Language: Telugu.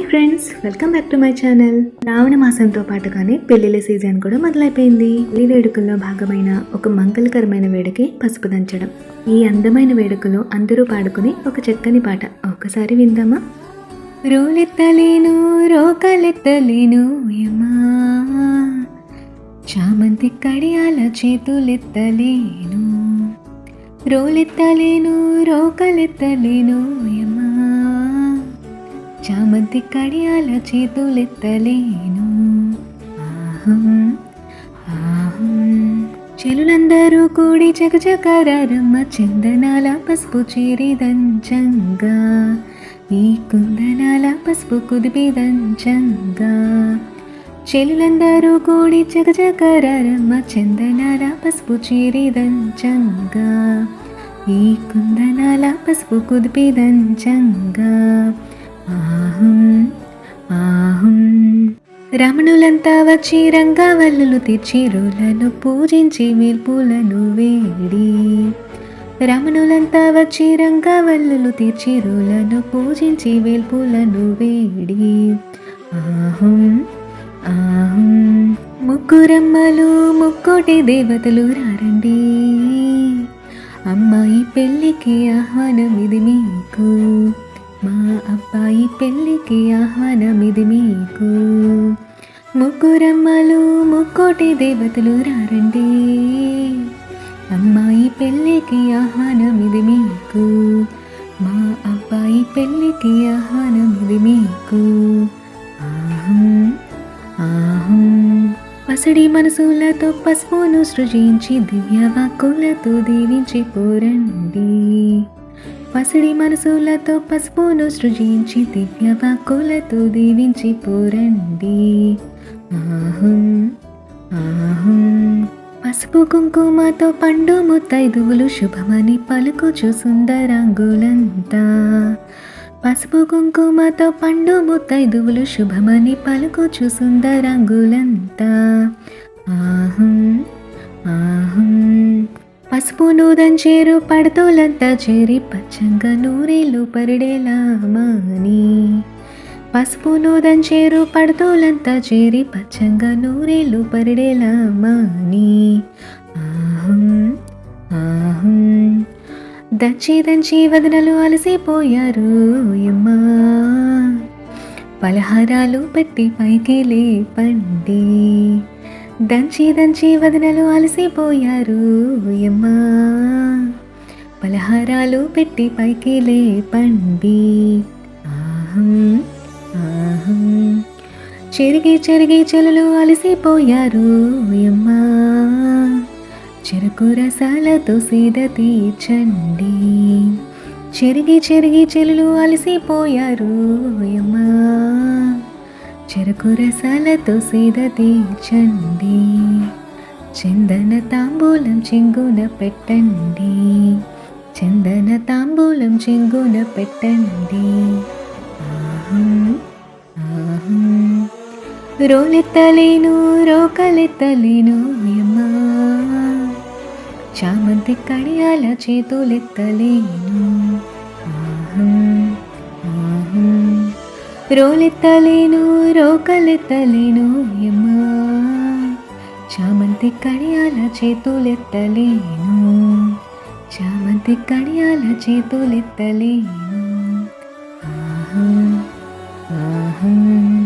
Hi friends, welcome back to my channel. శ్రావణ మాసంతో పాటుగానే పెళ్లిళ్ళ సీజన్ కూడా మొదలైపోయింది. పెళ్లి వేడుకల్లో భాగమైన ఒక మంగళకరమైన వేడుకే పసుపు దంచడం. ఈ అందమైన వేడుకలో అందరూ పాడుకుని ఒక చక్కని పాట ఒక్కసారి విందామా? రోలెత్తలేను రోకలెత్తలేను యమా, చామంతి కడియాల చేతులెత్తలేను. రోలెత్తలేను రోకలెత్తలేను యమా, చామంతి కడియాల చేతులెత్తలేను. ఆహం ఆహం. చెలులందరూ కూడి చకచకరమ్మ, చందనాల పసుపు చేరిదంచంగా, ఈ కుందనాల పసుపు కుదిపిదంచంగా. చెలులందరూ కూడి చకచకరమ్మ, చందనాల పసుపు చేరిదంచంగా, ఈ కుందనాల పసుపు కుదిపిదంచంగా. ఆహం ఆహం. రమణులంతా వచ్చి రంగవల్లులు తెచ్చి రోలను పూజించి వేల్పులను వేడి. రమణులంతా వచ్చి రంగవల్లులు తెచ్చి రోలను పూజించి వేల్పులను వేడి. ఆహం ఆహం. ముగ్గురమ్మలు ముక్కోటి దేవతలు రారండి, అమ్మాయి పెళ్ళికి ఆహ్వానం ఇది మీకు, మా అబ్బాయి పెళ్ళికి ఆహ్వానం ఇది మీకు. ముగ్గురమ్మలు ముక్కోటి దేవతలు రారండి, అమ్మాయి పెళ్ళికి ఆహ్వానం ఇది మీకు, మా అబ్బాయి పెళ్ళికి ఆహ్వానం ఇది మీకు. ఆహం ఆహం. పసిడి మనసులతో పసుపును సృజించి దివ్య వాక్కులతో దీవించి పోరండి. పసిడి మనసులతో పసుపును సృజించి దివ్య వాక్కులతో దీవించి పోరండి. ఆహం ఆహం. పసుపు కుంకుమతో పండు ముత్తైదువులు శుభమని పలుకుచు సుందరాంగులంతా. పసుపు కుంకుమతో పండు ముత్తైదువులు శుభమని పలుకుచు సుందరాంగులంతా. ఆహం ఆహం. పసుపును దంచేరు పడతోలంతా చేరి పచ్చంగా నూరేళ్ళు పరిడేలా మాని. పసుపును దంచేరు పడతోలంతా చేరి పచ్చంగా నూరేళ్ళు పరిడేలా మాని. ఆహం ఆహం. దంచి దంచి వదనలు అలసిపోయారు యమ్మా, పలహారాలు పెట్టి పైకి లేపండి. దంచి దంచి వదనలు అలసిపోయారు యమ్మా, పలహారాలు పెట్టి పైకి లేపండి. ఆహం ఆహం. చెరిగి చెరిగి చెలులు అలసిపోయారు యమ్మా, చెరుకు రసాలతో సీద తీర్చండి. చెరిగి చెరిగి చెలులు అలసిపోయారు యమ్మా, చెరుకు రసాలతో సీద తీర్చండి. చందన తాంబూలం చెంగున పెట్టండి, చందన తాంబూలం చెంగున పెట్టండి. ఆహం ఆహం. రోలెత్తలేను రోకలెత్తలేను యమ్మా, చామంతి కడియాల చేతులెత్తలేను. ఆహం ఆహం. రోలెత్తలేను రోకలెత్తలేను యమ్మా, చామంతి కడియాల చేతులెత్తలేను, చామంతి కడియాల చేతులెత్తలేను. ఆహం ఆహం.